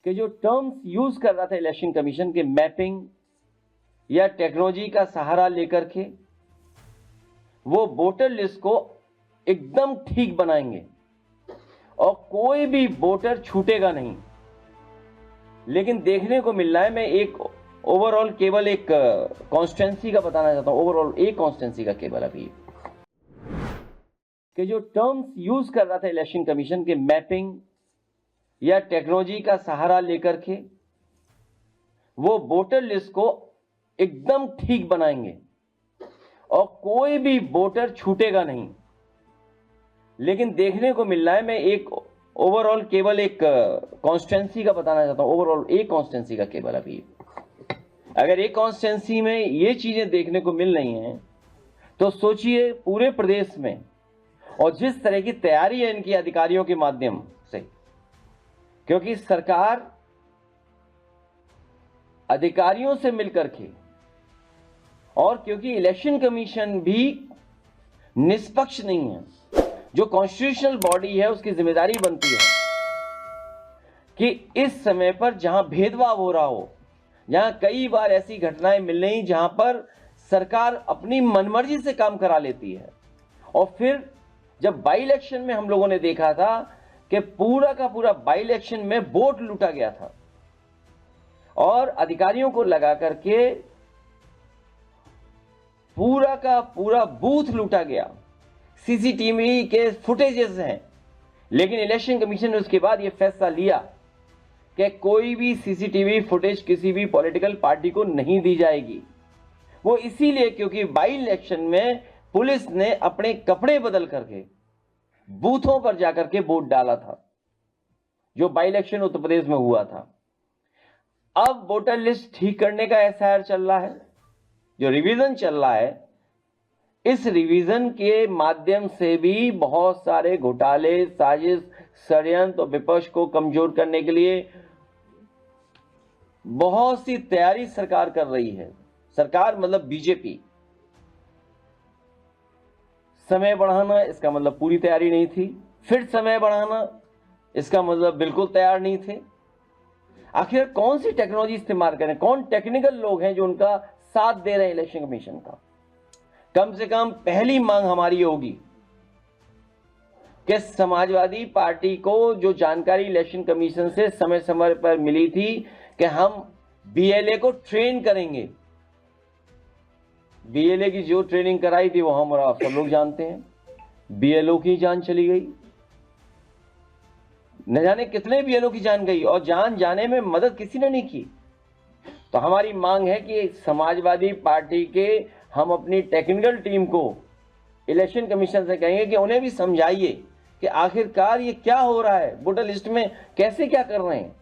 कि जो terms use कर रहा था इलेक्शन कमीशन के मैपिंग या टेक्नोलॉजी का सहारा लेकर के वो वोटर लिस्ट को एकदम ठीक बनाएंगे और कोई भी वोटर छूटेगा नहीं। लेकिन देखने को मिल रहा है, मैं एक ओवरऑल केवल एक कॉन्स्टिट्यूंसी का बताना चाहता हूं, ओवरऑल एक कॉन्स्टिट्यूंसी का केवल अभी, कि जो टर्म्स यूज कर रहा था इलेक्शन कमीशन के मैपिंग या टेक्नोलॉजी का सहारा लेकर के वो वोटर लिस्ट को एकदम ठीक बनाएंगे और कोई भी वोटर छूटेगा नहीं। लेकिन देखने को मिल रहा है, मैं एक ओवरऑल केवल एक कॉन्स्टिट्यूंसी का बताना चाहता हूं, ओवरऑल एक कॉन्स्टिट्यूंसी का केवल अभी, अगर एक कॉन्स्टिट्यूंसी में ये चीजें देखने को मिल रही हैं तो सोचिए पूरे प्रदेश में, और जिस तरह की तैयारी है इनकी अधिकारियों के माध्यम से, क्योंकि सरकार अधिकारियों से मिलकर के, और क्योंकि इलेक्शन कमीशन भी निष्पक्ष नहीं है, जो कॉन्स्टिट्यूशनल बॉडी है उसकी जिम्मेदारी बनती है कि इस समय पर जहां भेदभाव हो रहा हो, जहां कई बार ऐसी घटनाएं मिल रही जहां पर सरकार अपनी मनमर्जी से काम करा लेती है, और फिर जब बाई इलेक्शन में हम लोगों ने देखा था कि पूरा का पूरा बाई इलेक्शन में वोट लूटा गया था और अधिकारियों को लगा करके पूरा का पूरा बूथ लूटा गया, सीसीटीवी के फुटेजेस हैं, लेकिन इलेक्शन कमीशन ने उसके बाद यह फैसला लिया कि कोई भी सीसीटीवी फुटेज किसी भी पॉलिटिकल पार्टी को नहीं दी जाएगी। वो इसीलिए क्योंकि बाई इलेक्शन में पुलिस ने अपने कपड़े बदल करके बूथों पर जाकर के वोट डाला था, जो बाई इलेक्शन उत्तर प्रदेश में हुआ था। अब वोटर लिस्ट ठीक करने का एफआईआर चल रहा है, जो रिवीजन चल रहा है, इस रिवीजन के माध्यम से भी बहुत सारे घोटाले, साजिश, षड्यंत्र और विपक्ष को कमजोर करने के लिए बहुत सी तैयारी सरकार कर रही है। सरकार मतलब बीजेपी। समय बढ़ाना इसका मतलब पूरी तैयारी नहीं थी, फिर समय बढ़ाना इसका मतलब बिल्कुल तैयार नहीं थे। आखिर कौन सी टेक्नोलॉजी इस्तेमाल करें, कौन टेक्निकल लोग हैं जो उनका साथ दे रहे हैं इलेक्शन कमीशन का। कम से कम पहली मांग हमारी होगी कि समाजवादी पार्टी को जो जानकारी इलेक्शन कमीशन से समय समय पर मिली थी कि हम बीएलए को ट्रेन करेंगे, बीएलए की जो ट्रेनिंग कराई थी वो हम और आप सब लोग जानते हैं, बीएलओ की जान चली गई, न जाने कितने बीएलओ की जान गई, और जान जाने में मदद किसी ने नहीं की। तो हमारी मांग है कि समाजवादी पार्टी के हम अपनी टेक्निकल टीम को इलेक्शन कमीशन से कहेंगे कि उन्हें भी समझाइए कि आखिरकार ये क्या हो रहा है, वोटर लिस्ट में कैसे क्या कर रहे हैं।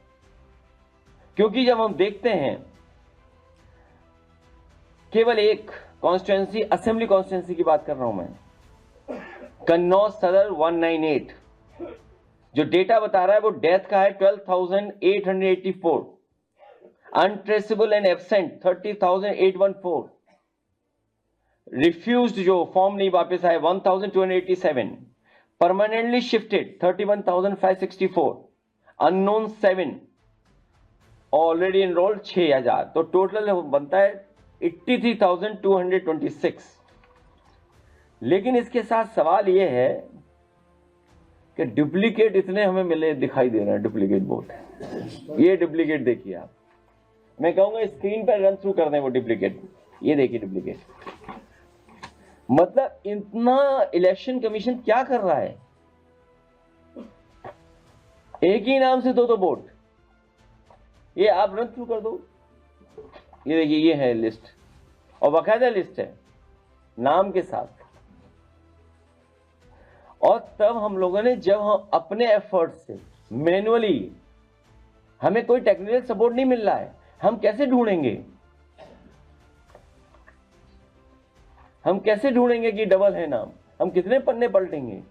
क्योंकि जब हम देखते हैं केवल एक कॉन्स्टिट्यूंसी, असेंबली कॉन्स्टिट्यूंसी की बात कर रहा हूं मैं, कन्नौज सदर 198, जो डेटा बता रहा है वो डेथ का है 12,884, अनट्रेसेबल एंड एब्सेंट 30,814, रिफ्यूज्ड जो फॉर्म नहीं वापस आए 1,287, permanently shifted 31,564, unknown 7, already enrolled 6,000, तो टोटल बनता है 83,226। लेकिन इसके साथ सवाल यह है कि डुप्लीकेट इतने हमें मिले दिखाई दे रहे हैं, डुप्लीकेट वोट। ये डुप्लीकेट देखिए आप, मैं कहूंगा स्क्रीन पर रन थ्रू कर दें वो डुप्लीकेट, ये देखिए डुप्लीकेट। मतलब इतना इलेक्शन कमीशन क्या कर रहा है, एक ही नाम से दो वोट। ये आप रन थ्रू कर दो, ये देखिए ये है लिस्ट, और बाकायदा लिस्ट है नाम के साथ। और तब हम लोगों ने, जब हम अपने एफर्ट से मैनुअली, हमें कोई टेक्निकल सपोर्ट नहीं मिल रहा है, हम कैसे ढूंढेंगे, हम कैसे ढूंढेंगे कि डबल है नाम, हम कितने पन्ने पलटेंगे।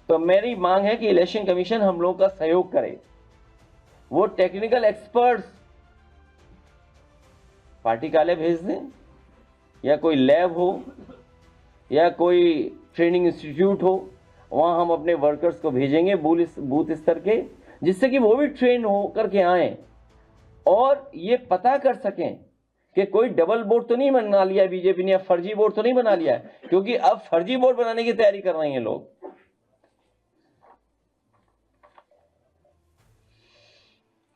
तो मेरी मांग है कि इलेक्शन कमीशन हम लोगों का सहयोग करे, वो टेक्निकल एक्सपर्ट्स पार्टी कार्यालय भेज दें, या कोई लैब हो या कोई ट्रेनिंग इंस्टीट्यूट हो, वहां हम अपने वर्कर्स को भेजेंगे बूथ स्तर के, जिससे कि वो भी ट्रेन होकर के आए और ये पता कर सकें कि कोई डबल बोर्ड तो नहीं बना लिया बीजेपी ने, या फर्जी बोर्ड तो नहीं बना लिया है, क्योंकि अब फर्जी बोर्ड बनाने की तैयारी कर रहे हैं लोग।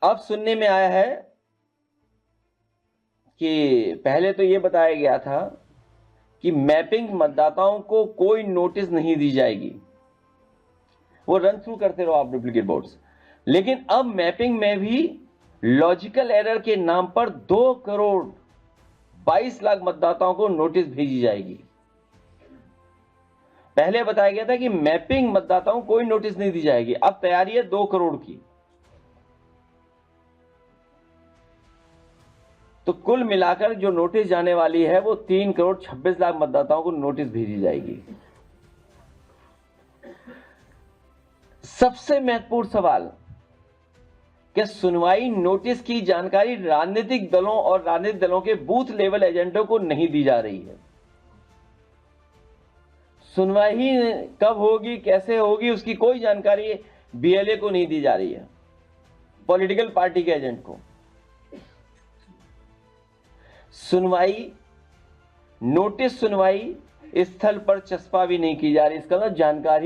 अब सुनने में आया है कि पहले तो ये बताया गया था कि मैपिंग मतदाताओं को कोई नोटिस नहीं दी जाएगी, वो रन थ्रू करते रहो आप डुप्लीकेट बोर्ड्स, लेकिन अब मैपिंग में भी लॉजिकल एरर के नाम पर 2 करोड़ 22 लाख मतदाताओं को नोटिस भेजी जाएगी। पहले बताया गया था कि मैपिंग मतदाताओं को कोई नोटिस नहीं दी जाएगी, अब तैयारी है 2 करोड़ की। तो कुल मिलाकर जो नोटिस जाने वाली है वो 3 करोड़ 26 लाख मतदाताओं को नोटिस भेजी जाएगी। सबसे महत्वपूर्ण सवाल, कि सुनवाई नोटिस की जानकारी राजनीतिक दलों और राजनीतिक दलों के बूथ लेवल एजेंटों को नहीं दी जा रही है। सुनवाई कब होगी, कैसे होगी, उसकी कोई जानकारी बीएलए को नहीं दी जा रही है, पॉलिटिकल पार्टी के एजेंट को। सुनवाई, नोटिस सुनवाई स्थल पर चस्पा भी नहीं की जा रही, इसका मतलब जानकारी